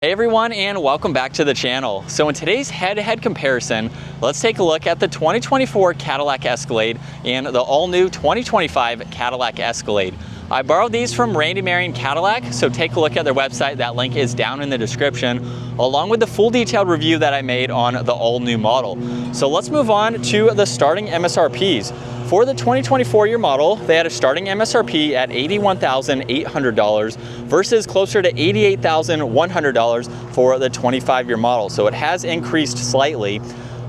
Hey everyone, and welcome back to the channel. So in today's head-to-head comparison, let's take a look at the 2024 Cadillac Escalade and the all-new 2025 Cadillac Escalade. I borrowed these from Randy Marion Cadillac, so take a look at their website. That link is down in the description, along with the full detailed review that I made on the all-new model. So let's move on to the starting MSRPs. For the 2024 year model, they had a starting MSRP at $81,800 versus closer to $88,100 for the 25 year model. So it has increased slightly.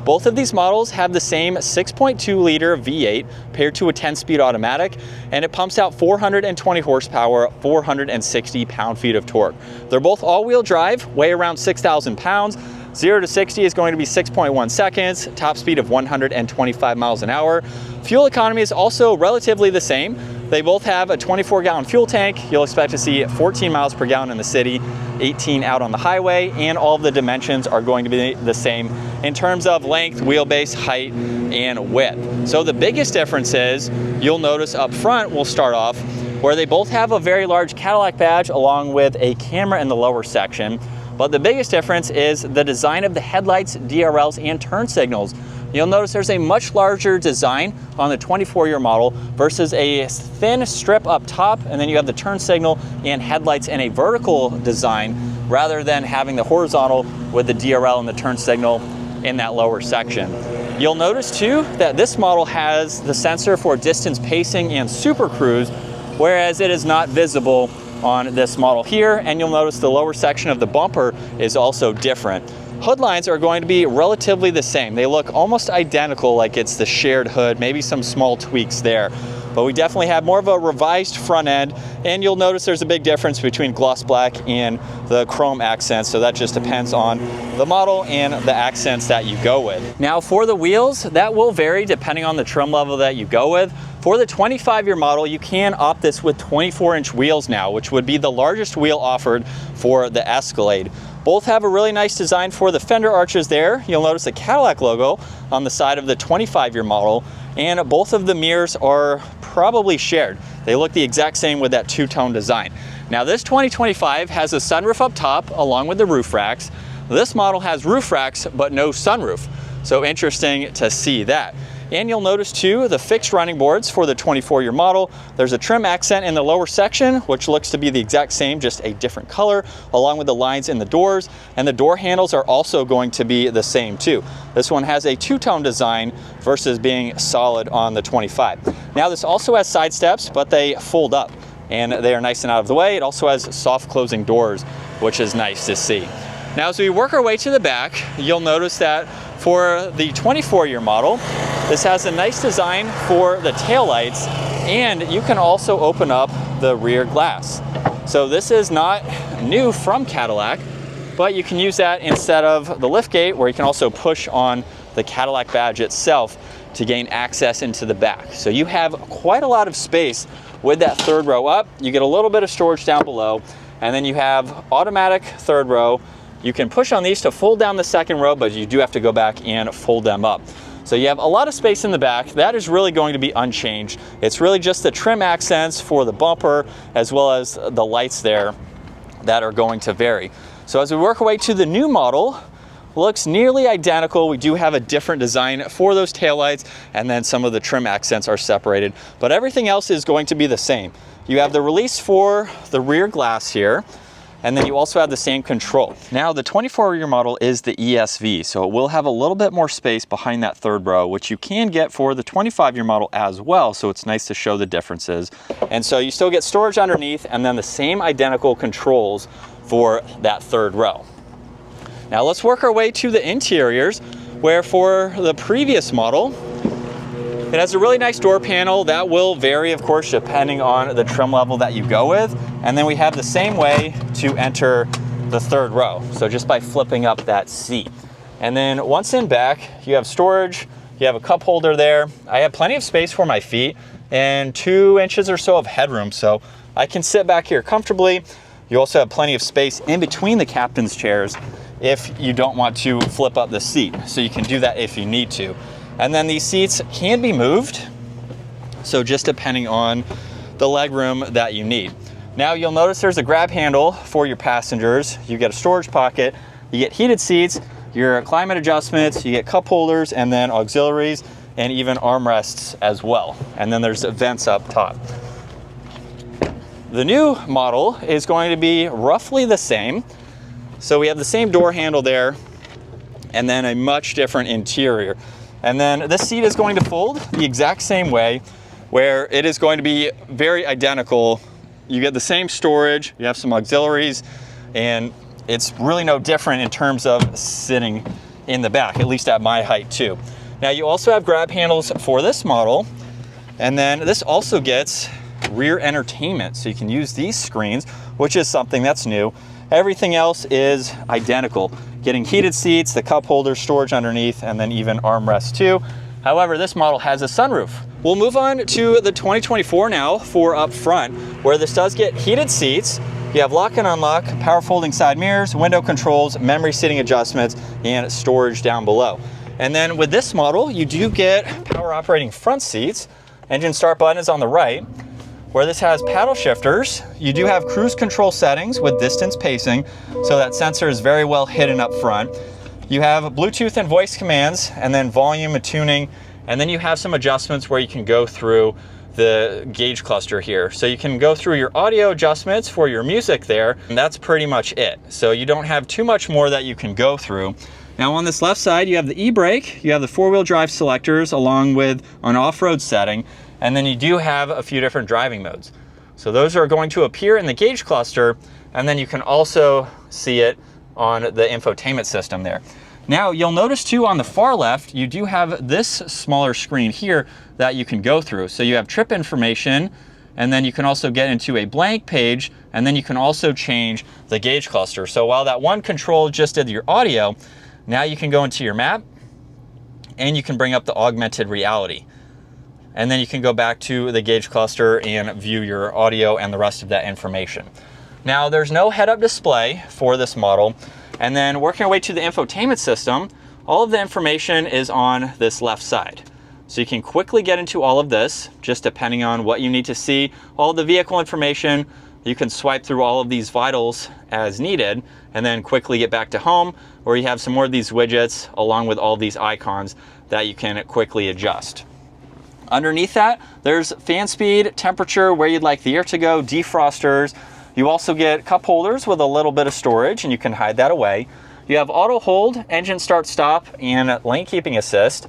Both of these models have the same 6.2 liter V8 paired to a 10-speed automatic, and it pumps out 420 horsepower, 460 pound-feet of torque. They're both all-wheel drive, weigh around 6,000 pounds. 0 to 60 is going to be 6.1 seconds, top speed of 125 miles an hour. Fuel economy is also relatively the same. They both have a 24-gallon fuel tank. You'll expect to see 14 miles per gallon in the city, 18 out on the highway, and all of the dimensions are going to be the same in terms of length, wheelbase, height, and width. So the biggest difference is, you'll notice up front, we'll start off, where they both have a very large Cadillac badge along with a camera in the lower section. But the biggest difference is the design of the headlights, DRLs, and turn signals. You'll notice there's a much larger design on the 24-year model versus a thin strip up top, and then you have the turn signal and headlights in a vertical design rather than having the horizontal with the DRL and the turn signal in that lower section. You'll notice too that this model has the sensor for distance pacing and super cruise, whereas it is not visible on this model here, and you'll notice the lower section of the bumper is also different. Hood lines are going to be relatively the same. They look almost identical, like it's the shared hood, maybe some small tweaks there. But we definitely have more of a revised front end, and you'll notice there's a big difference between gloss black and the chrome accents, so that just depends on the model and the accents that you go with. Now for the wheels, that will vary depending on the trim level that you go with. For the 25-year model, you can opt this with 24-inch wheels now, which would be the largest wheel offered for the Escalade. Both have a really nice design for the fender arches there. You'll notice the Cadillac logo on the side of the 25-year model, and both of the mirrors are probably shared. They look the exact same with that two-tone design. Now this 2025 has a sunroof up top along with the roof racks. This model has roof racks but no sunroof, so interesting to see that. And you'll notice too, the fixed running boards for the 24-year model, there's a trim accent in the lower section, which looks to be the exact same, just a different color, along with the lines in the doors, and the door handles are also going to be the same too. This one has a two-tone design versus being solid on the 25. Now this also has side steps, but they fold up, and they are nice and out of the way. It also has soft closing doors, which is nice to see. Now as we work our way to the back, you'll notice that for the 24-year model, this has a nice design for the taillights, and you can also open up the rear glass. So this is not new from Cadillac, but you can use that instead of the liftgate, where you can also push on the Cadillac badge itself to gain access into the back. So you have quite a lot of space with that third row up. You get a little bit of storage down below, and then you have automatic third row. You can push on these to fold down the second row, but you do have to go back and fold them up. So you have a lot of space in the back. That is really going to be unchanged. It's really just the trim accents for the bumper as well as the lights there that are going to vary. So as we work our way to the new model, looks nearly identical. We do have a different design for those taillights, and then some of the trim accents are separated, but everything else is going to be the same. You have the release for the rear glass here, and then you also have the same control. Now the 24-year model is the ESV, so it will have a little bit more space behind that third row, which you can get for the 25-year model as well, so it's nice to show the differences. And so you still get storage underneath, and then the same identical controls for that third row. Now let's work our way to the interiors, where for the previous model, it has a really nice door panel that will vary, of course, depending on the trim level that you go with. And then we have the same way to enter the third row, so just by flipping up that seat. And then once in back, you have storage, you have a cup holder there. I have plenty of space for my feet and 2 inches or so of headroom, so I can sit back here comfortably. You also have plenty of space in between the captain's chairs if you don't want to flip up the seat, so you can do that if you need to. And then these seats can be moved, so just depending on the leg room that you need. Now you'll notice there's a grab handle for your passengers. You get a storage pocket, you get heated seats, your climate adjustments, you get cup holders, and then auxiliaries, and even armrests as well. And then there's vents up top. The new model is going to be roughly the same. So we have the same door handle there, and then a much different interior. And then this seat is going to fold the exact same way, where it is going to be very identical. You get the same storage, you have some auxiliaries, and it's really no different in terms of sitting in the back, at least at my height too. Now you also have grab handles for this model, and then this also gets rear entertainment, so you can use these screens, which is something that's new. Everything else is identical. Getting heated seats, the cup holder, storage underneath, and then even armrests too. However, this model has a sunroof. We'll move on to the 2024 now for up front, where this does get heated seats. You have lock and unlock, power folding side mirrors, window controls, memory seating adjustments, and storage down below. And then with this model, you do get power operating front seats. Engine start button is on the right. Where this has paddle shifters, you do have cruise control settings with distance pacing, so that sensor is very well hidden up front. You have Bluetooth and voice commands, and then volume and tuning, and then you have some adjustments where you can go through the gauge cluster here. So you can go through your audio adjustments for your music there, and that's pretty much it. So you don't have too much more that you can go through. Now on this left side, you have the e-brake, you have the four-wheel drive selectors along with an off-road setting, and then you do have a few different driving modes. So those are going to appear in the gauge cluster, and then you can also see it on the infotainment system there. Now you'll notice too on the far left, you do have this smaller screen here that you can go through. So you have trip information, and then you can also get into a blank page, and then you can also change the gauge cluster. So while that one control just did your audio, now you can go into your map, and you can bring up the augmented reality. And then you can go back to the gauge cluster and view your audio and the rest of that information. Now there's no head-up display for this model. And then working our way to the infotainment system, all of the information is on this left side. So you can quickly get into all of this, just depending on what you need to see. All the vehicle information, you can swipe through all of these vitals as needed, and then quickly get back to home, where you have some more of these widgets along with all these icons that you can quickly adjust. Underneath that, there's fan speed, temperature, where you'd like the air to go, defrosters. You also get cup holders with a little bit of storage, and you can hide that away. You have auto hold, engine start stop, and lane keeping assist.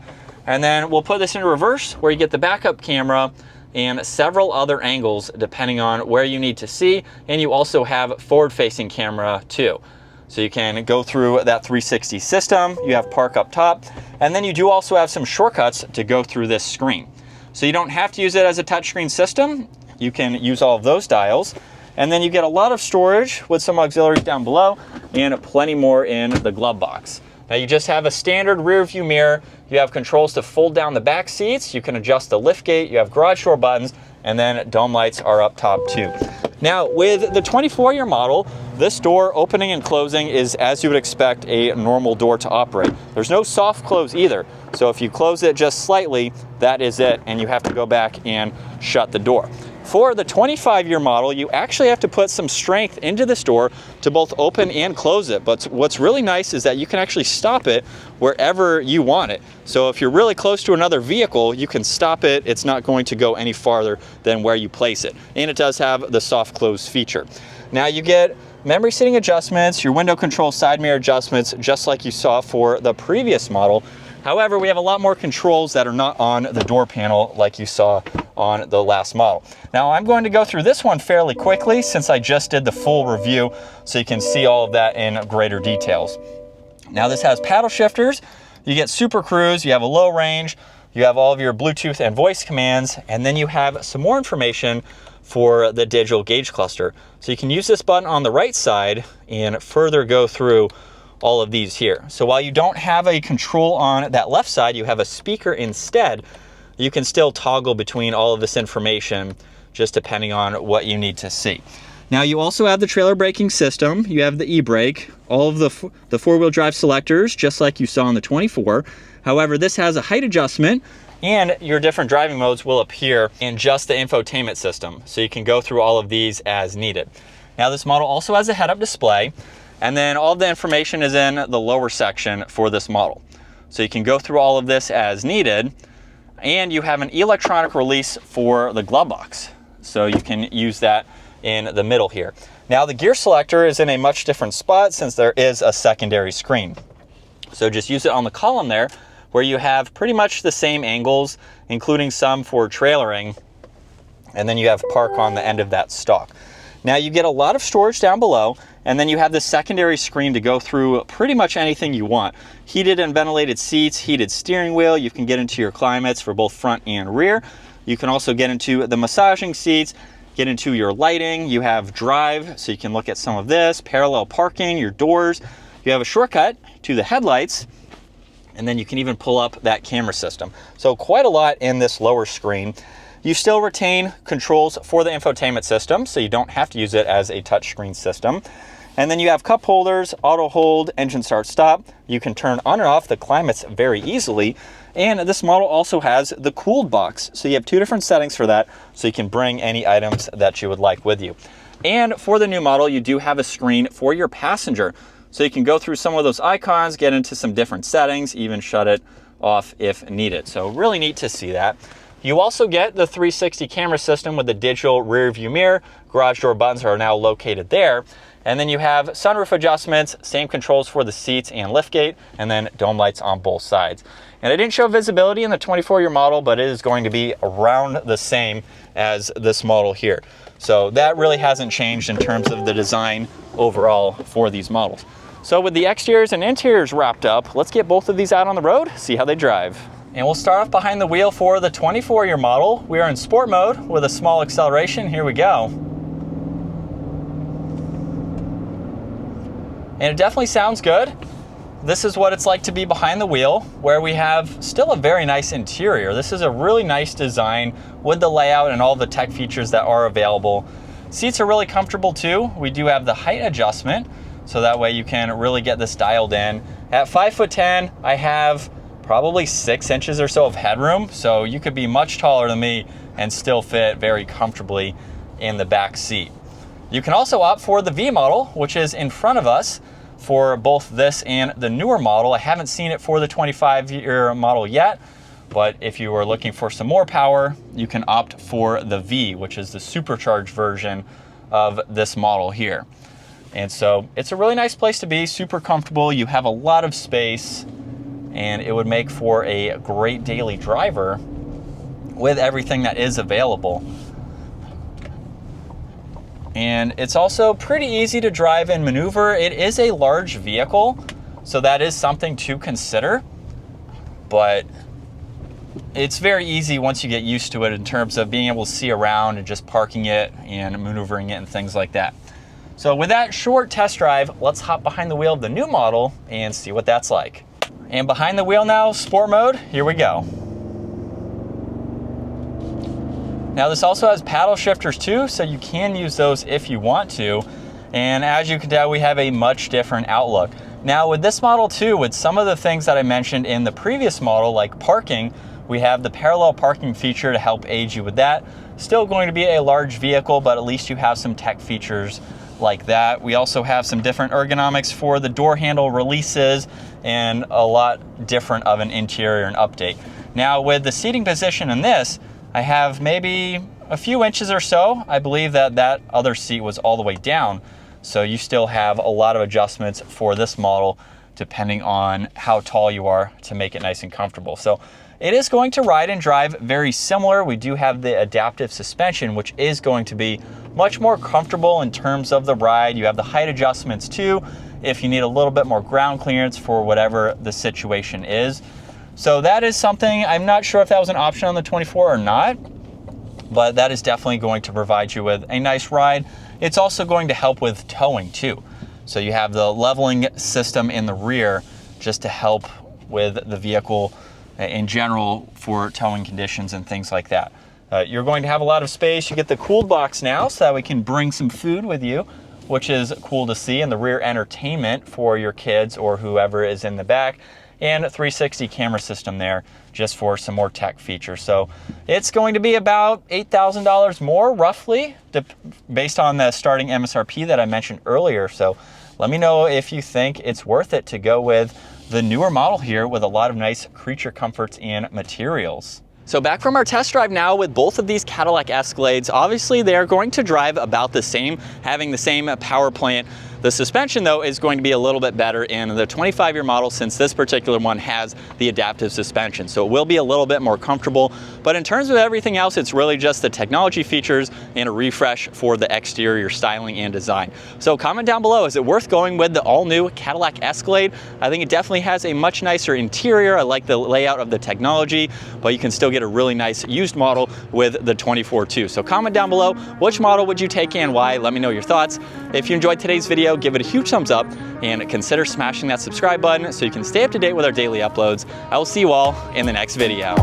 And then we'll put this into reverse, where you get the backup camera and several other angles depending on where you need to see. And you also have forward facing camera too. So you can go through that 360 system. You have park up top, and then you do also have some shortcuts to go through this screen. So you don't have to use it as a touchscreen system. You can use all of those dials. And then you get a lot of storage with some auxiliaries down below and plenty more in the glove box. Now you just have a standard rear view mirror. You have controls to fold down the back seats. You can adjust the lift gate. You have garage door buttons, and then dome lights are up top too. Now with the 24-year model, this door opening and closing is as you would expect a normal door to operate. There's no soft close either. So if you close it just slightly, that is it, and you have to go back and shut the door. For the 25-year model, you actually have to put some strength into this door to both open and close it. But what's really nice is that you can actually stop it wherever you want it. So if you're really close to another vehicle, you can stop it. It's not going to go any farther than where you place it. And it does have the soft close feature. Now you get memory seating adjustments, your window control side mirror adjustments, just like you saw for the previous model. However, we have a lot more controls that are not on the door panel like you saw on the last model. Now I'm going to go through this one fairly quickly since I just did the full review, so you can see all of that in greater details. Now this has paddle shifters, you get super cruise, you have a low range, you have all of your Bluetooth and voice commands, and then you have some more information for the digital gauge cluster. So you can use this button on the right side and further go through all of these here. So while you don't have a control on that left side, you have a speaker instead. You can still toggle between all of this information just depending on what you need to see. Now you also have the trailer braking system, you have the e-brake, all of the four-wheel drive selectors, just like you saw on the 24. However, this has a height adjustment, and your different driving modes will appear in just the infotainment system. So you can go through all of these as needed. Now this model also has a head-up display, and then all of the information is in the lower section for this model. So you can go through all of this as needed, and you have an electronic release for the glove box. So you can use that in the middle here. Now the gear selector is in a much different spot since there is a secondary screen. So just use it on the column there where you have pretty much the same angles, including some for trailering, and then you have park on the end of that stalk. Now you get a lot of storage down below, and then you have the secondary screen to go through pretty much anything you want. Heated and ventilated seats, heated steering wheel, you can get into your climates for both front and rear. You can also get into the massaging seats, get into your lighting. You have drive, so you can look at some of this, parallel parking, your doors. You have a shortcut to the headlights, and then you can even pull up that camera system. So quite a lot in this lower screen. You still retain controls for the infotainment system, so you don't have to use it as a touchscreen system. And then you have cup holders, auto hold, engine start stop. You can turn on and off the climates very easily. And this model also has the cooled box. So you have two different settings for that, so you can bring any items that you would like with you. And for the new model, you do have a screen for your passenger. So you can go through some of those icons, get into some different settings, even shut it off if needed. So really neat to see that. You also get the 360 camera system with the digital rear view mirror. Garage door buttons are now located there. And then you have sunroof adjustments, same controls for the seats and liftgate, and then dome lights on both sides. And I didn't show visibility in the 24-year model, but it is going to be around the same as this model here. So that really hasn't changed in terms of the design overall for these models. So with the exteriors and interiors wrapped up, let's get both of these out on the road, see how they drive. And we'll start off behind the wheel for the 24-year model. We are in sport mode with a small acceleration. Here we go. And it definitely sounds good. This is what it's like to be behind the wheel, where we have still a very nice interior. This is a really nice design with the layout and all the tech features that are available. Seats are really comfortable too. We do have the height adjustment, so that way you can really get this dialed in. At 5'10", I have probably 6 inches or so of headroom, so you could be much taller than me and still fit very comfortably in the back seat. You can also opt for the V model, which is in front of us for both this and the newer model. I haven't seen it for the 25-year model yet, but if you are looking for some more power, you can opt for the V, which is the supercharged version of this model here. And so it's a really nice place to be, super comfortable. You have a lot of space, and it would make for a great daily driver with everything that is available. And it's also pretty easy to drive and maneuver. It is a large vehicle, so that is something to consider, but it's very easy once you get used to it in terms of being able to see around and just parking it and maneuvering it and things like that. So with that short test drive, let's hop behind the wheel of the new model and see what that's like. And behind the wheel now, sport mode, here we go. Now this also has paddle shifters too, so you can use those if you want to. And as you can tell, we have a much different outlook. Now with this model too, with some of the things that I mentioned in the previous model, like parking, we have the parallel parking feature to help aid you with that. Still going to be a large vehicle, but at least you have some tech features like that. We also have some different ergonomics for the door handle releases and a lot different of an interior and update. Now with the seating position in this, I have maybe a few inches or so. I believe that other seat was all the way down. So you still have a lot of adjustments for this model depending on how tall you are to make it nice and comfortable. So it is going to ride and drive very similar. We do have the adaptive suspension, which is going to be much more comfortable in terms of the ride. You have the height adjustments too, if you need a little bit more ground clearance for whatever the situation is. So that is something, I'm not sure if that was an option on the 24 or not, but that is definitely going to provide you with a nice ride. It's also going to help with towing too. So you have the leveling system in the rear just to help with the vehicle in general for towing conditions and things like that. You're going to have a lot of space. You get the cooled box now so that we can bring some food with you, which is cool to see, and the rear entertainment for your kids or whoever is in the back, and a 360 camera system there just for some more tech features. So it's going to be about $8,000 more roughly based on the starting MSRP that I mentioned earlier. So let me know if you think it's worth it to go with the newer model here with a lot of nice creature comforts and materials. So back from our test drive now with both of these Cadillac Escalades. Obviously they are going to drive about the same, having the same power plant. The suspension though is going to be a little bit better in the 25-year model, since this particular one has the adaptive suspension. So it will be a little bit more comfortable, but in terms of everything else, it's really just the technology features and a refresh for the exterior styling and design. So comment down below, is it worth going with the all-new Cadillac Escalade? I think it definitely has a much nicer interior. I like the layout of the technology, but you can still get a really nice used model with the 24 too. So comment down below, which model would you take and why? Let me know your thoughts. If you enjoyed today's video, give it a huge thumbs up and consider smashing that subscribe button so you can stay up to date with our daily uploads. I will see you all in the next video.